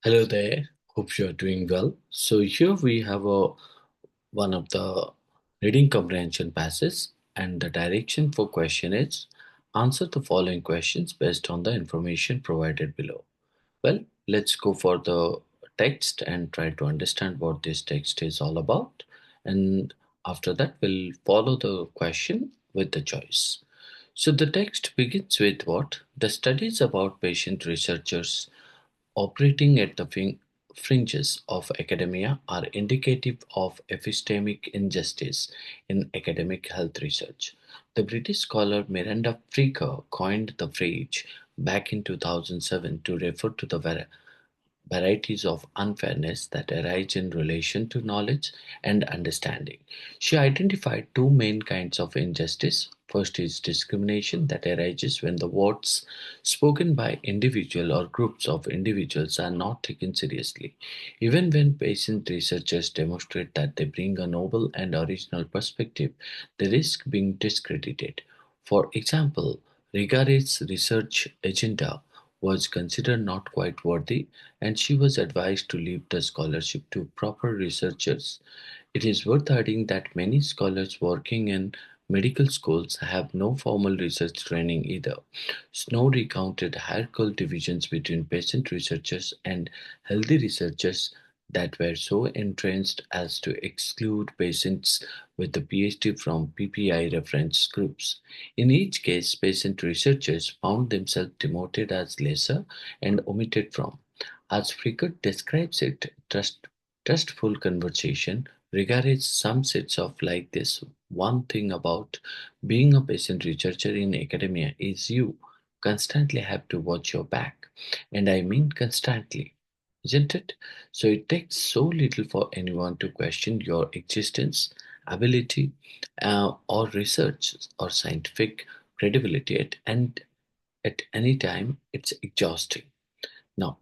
Hello there. Hope you are doing well. So here we have one of the reading comprehension passages, and the direction for question is answer the following questions based on the information provided below. Well, let's go for the text and try to understand what this text is all about. And after that, we'll follow the question with the choice. So the text begins with what? The studies about patient researchers operating at the fringes of academia are indicative of epistemic injustice in academic health research. The British scholar Miranda Freaker coined the phrase back in 2007 to refer to the varieties of unfairness that arise in relation to knowledge and understanding. She identified two main kinds of injustice. First is discrimination that arises when the words spoken by individual or groups of individuals are not taken seriously, even when patient researchers demonstrate that they bring a novel and original perspective, they risk being discredited. For example, Rigaret's research agenda was considered not quite worthy, and she was advised to leave the scholarship to proper researchers. It is worth adding that many scholars working in medical schools have no formal research training either. Snow recounted hierarchical divisions between patient researchers and healthy researchers that were so entrenched as to exclude patients with a PhD from PPI reference groups. In each case, patient researchers found themselves demoted as lesser and omitted from. As Frickett describes it, trustful conversation regards some sets of like this. One thing about being a patient researcher in academia is you constantly have to watch your back. And I mean constantly, isn't it? So it takes so little for anyone to question your existence, ability, or research or scientific credibility at any time. It's exhausting. Now,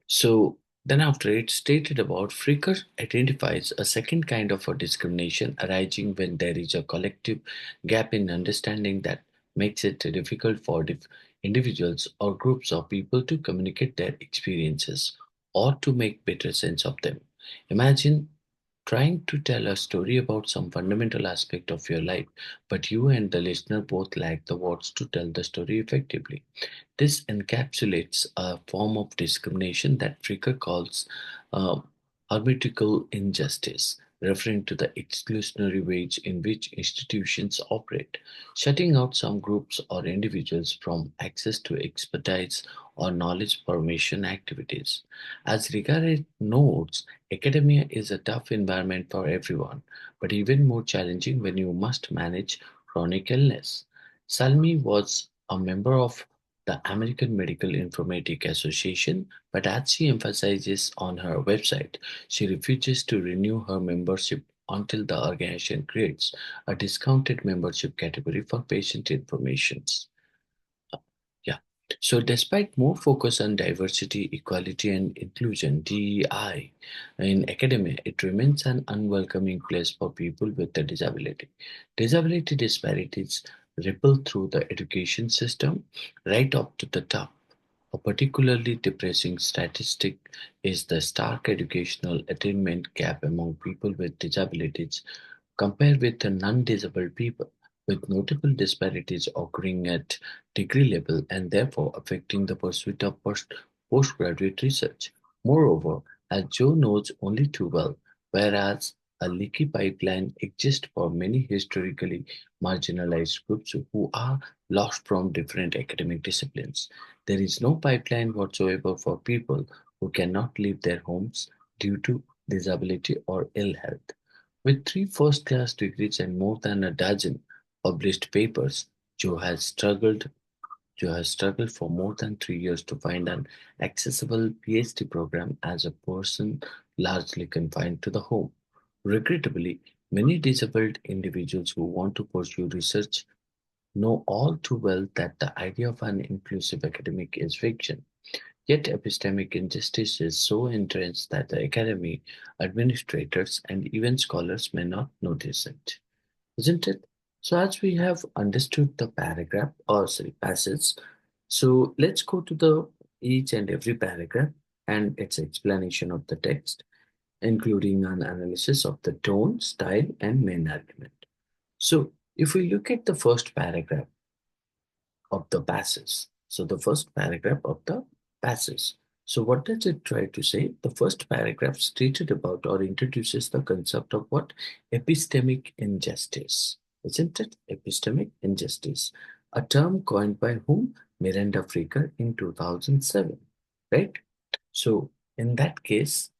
so then after it stated about Fricker identifies a second kind of a discrimination arising when there is a collective gap in understanding that makes it difficult for individuals or groups of people to communicate their experiences or to make better sense of them. Imagine trying to tell a story about some fundamental aspect of your life, but you and the listener both lack the words to tell the story effectively. This encapsulates a form of discrimination that Fricker calls uh, hermeneutical injustice, referring to the exclusionary ways in which institutions operate, shutting out some groups or individuals from access to expertise or knowledge formation activities. As Rigare notes, academia is a tough environment for everyone, but even more challenging when you must manage chronic illness. Salmi was a member of the American Medical Informatic Association, but as she emphasizes on her website, she refuses to renew her membership until the organization creates a discounted membership category for patient informations. Yeah. So despite more focus on diversity, equality, and inclusion, DEI, in academia, it remains an unwelcoming place for people with a disability. Disability disparities ripple through the education system right up to the top. A particularly depressing statistic is the stark educational attainment gap among people with disabilities compared with the non-disabled people, with notable disparities occurring at degree level and therefore affecting the pursuit of postgraduate research. Moreover, as Joe knows only too well, whereas a leaky pipeline exists for many historically marginalized groups who are lost from different academic disciplines, there is no pipeline whatsoever for people who cannot leave their homes due to disability or ill health. With three first-class degrees and more than a dozen published papers, Joe has struggled for more than 3 years to find an accessible PhD program as a person largely confined to the home. Regrettably, many disabled individuals who want to pursue research know all too well that the idea of an inclusive academic is fiction. Yet epistemic injustice is so entrenched that the academy, administrators, and even scholars may not notice it, isn't it? So, as we have understood the paragraph or sorry passage, so let's go to the each and every paragraph. and its explanation of the text, including an analysis of the tone, style, and main argument. So, if we look at the first paragraph of the passage, so the first paragraph of the passage, so what does it try to say? The first paragraph stated about or introduces the concept of what? Epistemic injustice. Isn't it? Epistemic injustice. A term coined by whom? Miranda Fricker in 2007. Right? So, in that case,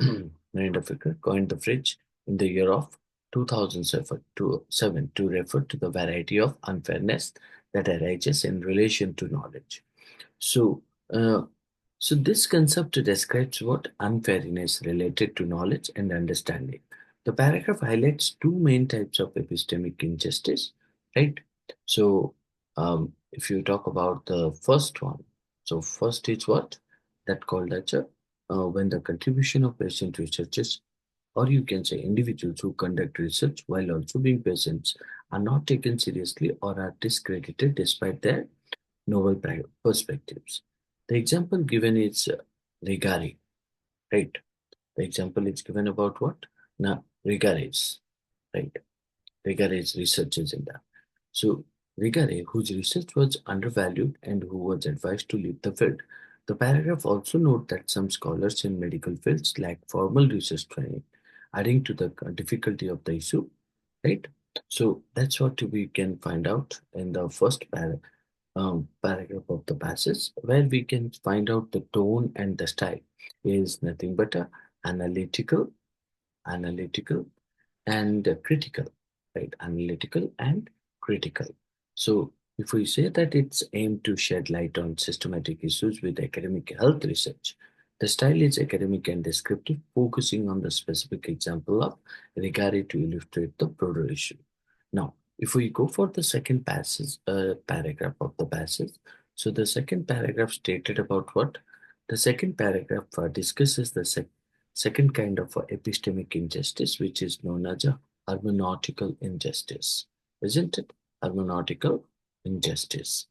Miranda Fricker coined the phrase in the year of 2007 to refer to the variety of unfairness that arises in relation to knowledge. So, uh, so this concept describes what unfairness related to knowledge and understanding. The paragraph highlights two main types of epistemic injustice, right? So, if you talk about the first one, so first is what that called as when the contribution of patient researchers, or you can say individuals who conduct research while also being patients, are not taken seriously or are discredited despite their novel perspectives. The example given is Rigari, right? The example is given about what? Now, Rigares, right? Rigare's research agenda. So, Rigare, whose research was undervalued and who was advised to leave the field. The paragraph also notes that some scholars in medical fields lack formal research training, adding to the difficulty of the issue, right? So that's what we can find out in the first paragraph of the passage, where we can find out the tone and the style is nothing but a analytical and critical, right? Analytical and critical. So if we say that it's aimed to shed light on systematic issues with academic health research, the style is academic and descriptive, focusing on the specific example of regard to illustrate the broader issue. Now, if we go for the second passage, paragraph of the passage, so the second paragraph stated about what? The second paragraph discusses the second kind of epistemic injustice, which is known as a hermeneutical injustice. Isn't it? Hermeneutical injustice.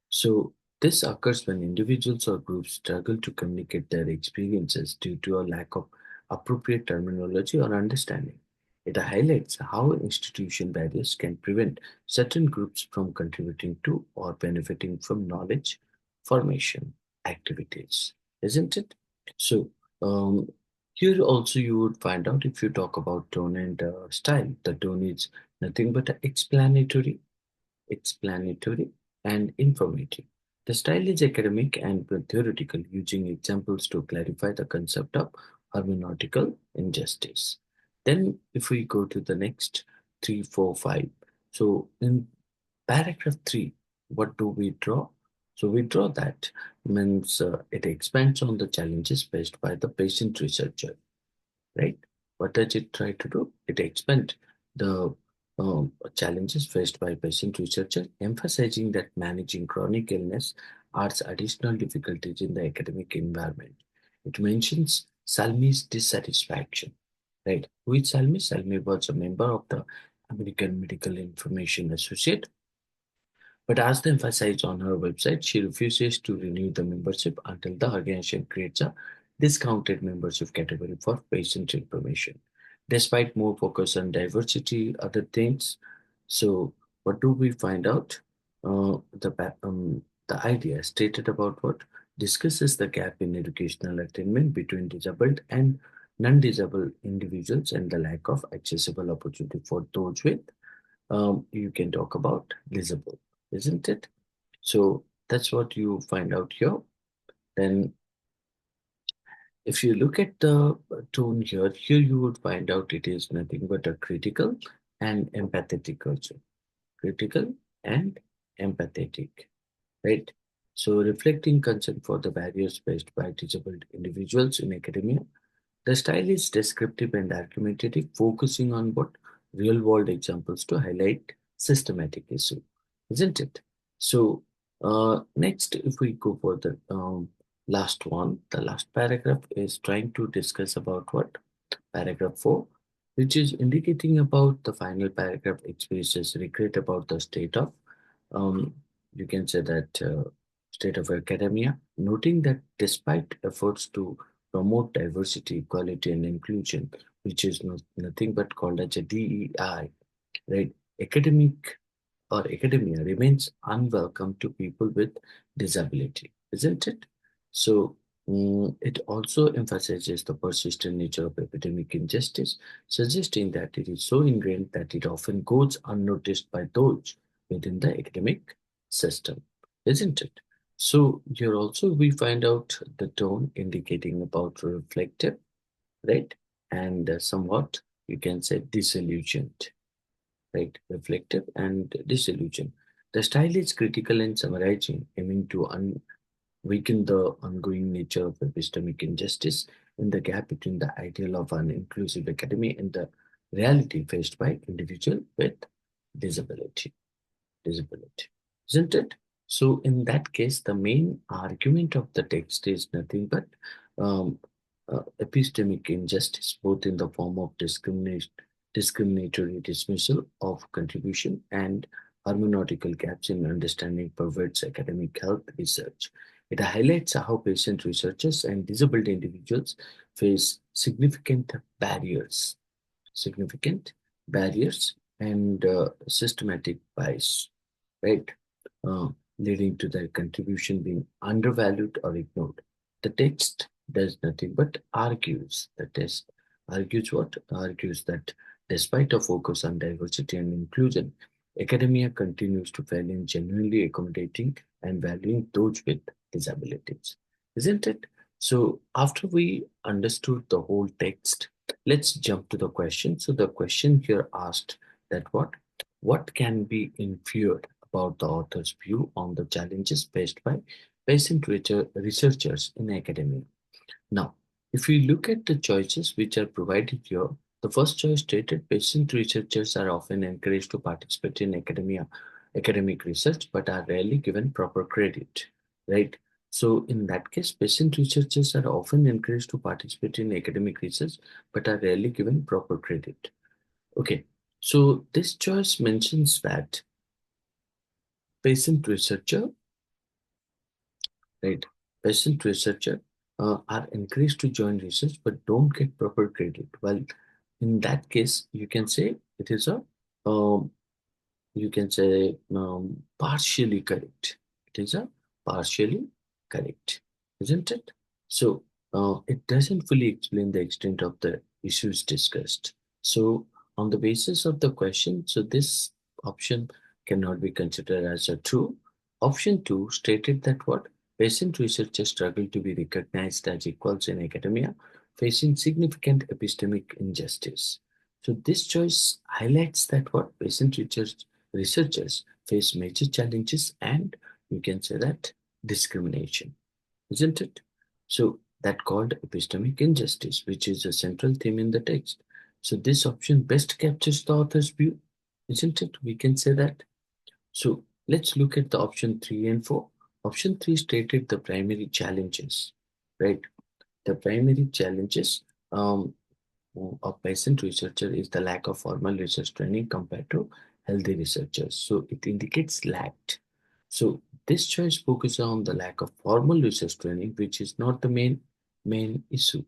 So, this occurs when individuals or groups struggle to communicate their experiences due to a lack of appropriate terminology or understanding. It highlights how institution barriers can prevent certain groups from contributing to or benefiting from knowledge formation activities. Isn't it? So, um, here also you would find out if you talk about tone and style, the tone is nothing but explanatory and informative. The style is academic and theoretical, using examples to clarify the concept of hermeneutical injustice. Then, if we go to the next three, four, five. So, in paragraph three, what do we draw? So, we draw that means it expands on the challenges faced by the patient researcher, right? What does it try to do? It expands the challenges faced by patient researchers, emphasizing that managing chronic illness adds additional difficulties in the academic environment. It mentions Salmi's dissatisfaction, right? Who is Salmi? Salmi was a member of the American Medical Information Associate, but as they emphasized on her website, she refuses to renew the membership until the organization creates a discounted membership category for patient information. Despite more focus on diversity, other things. So, what do we find out? The idea stated about what discusses the gap in educational attainment between disabled and non-disabled individuals and the lack of accessible opportunity for those with you can talk about visible, isn't it? So that's what you find out here. Then, if you look at the tone here you would find out it is nothing but a critical and empathetic culture. Critical and empathetic, right? So, reflecting concern for the barriers faced by disabled individuals in academia, the style is descriptive and argumentative, focusing on what real-world examples to highlight systematic issue, isn't it? So next, if we go for the last one, the last paragraph is trying to discuss about what? Paragraph 4, which is indicating about the final paragraph expresses regret about the state of, um, you can say that state of academia noting that despite efforts to promote diversity, equality, and inclusion, which is nothing but called as a DEI, right? Academic or academia remains unwelcome to people with disability, isn't it? So it also emphasizes the persistent nature of epidemic injustice, suggesting that it is so ingrained that it often goes unnoticed by those within the academic system, isn't it? So here also we find out the tone indicating about reflective, right? And somewhat you can say disillusioned, right? Reflective and disillusion. The style is critical and summarizing, aiming to weaken the ongoing nature of epistemic injustice in the gap between the ideal of an inclusive academy and the reality faced by individual with disability disability, isn't it? So, in that case, the main argument of the text is nothing but um, epistemic injustice, both in the form of discriminatory dismissal of contribution and hermeneutical gaps in understanding perverts academic health research. It highlights how patient researchers and disabled individuals face significant barriers and systematic bias, right? Uh, Leading to their contribution being undervalued or ignored. The text does nothing but argues. The text argues what? Argues that despite a focus on diversity and inclusion, academia continues to fail in genuinely accommodating and valuing those with disabilities. Isn't it? So, after we understood the whole text, let's jump to the question. So, the question here asked that what can be inferred about the author's view on the challenges faced by researchers in academia. Now, if we look at the choices which are provided here, the first choice stated patient researchers are often encouraged to participate in academic research, but are rarely given proper credit, right? So in that case, patient researchers are often encouraged to participate in academic research, but are rarely given proper credit. Okay, so this choice mentions that patient researcher, right? Patient researcher are encouraged to join research but don't get proper credit. Well, in that case, you can say it is a um, you can say partially correct. It is a partially correct, isn't it? So it doesn't fully explain the extent of the issues discussed. So on the basis of the question, so this option cannot be considered as a true. Option two stated that what patient researchers struggle to be recognized as equals in academia, facing significant epistemic injustice. So this choice highlights that what researchers face major challenges and you can say that discrimination, isn't it? So that called epistemic injustice, which is a central theme in the text. So this option best captures the author's view, isn't it? We can say that. So let's look at the option three and four. Option three stated the primary challenges, right? The primary challenges of peasant researcher is the lack of formal research training compared to healthy researchers. So it indicates lacked. So this choice focuses on the lack of formal research training, which is not the main issue.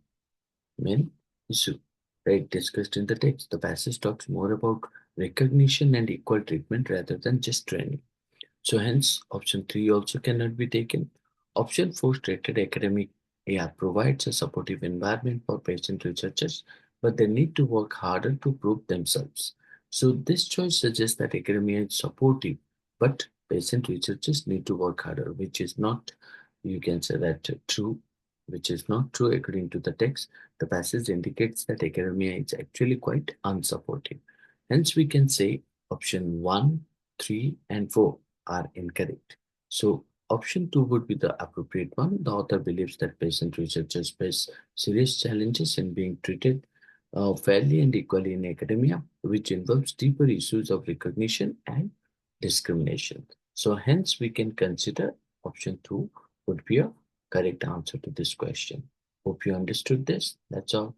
Main issue, right? Discussed in the text. The passage talks more about recognition and equal treatment rather than just training. So hence option 3 also cannot be taken. Option 4 stated academic provides a supportive environment for patient researchers, but they need to work harder to prove themselves. So this choice suggests that academia is supportive, but patient researchers need to work harder, which is not, you can say that true, which is not true according to the text. The passage indicates that academia is actually quite unsupportive. Hence we can say option 1, 3 and 4 are incorrect. So option 2 would be the appropriate one. The author believes that patient researchers face serious challenges in being treated fairly and equally in academia, which involves deeper issues of recognition and discrimination. So hence we can consider option 2 would be a correct answer to this question. Hope you understood this. That's all.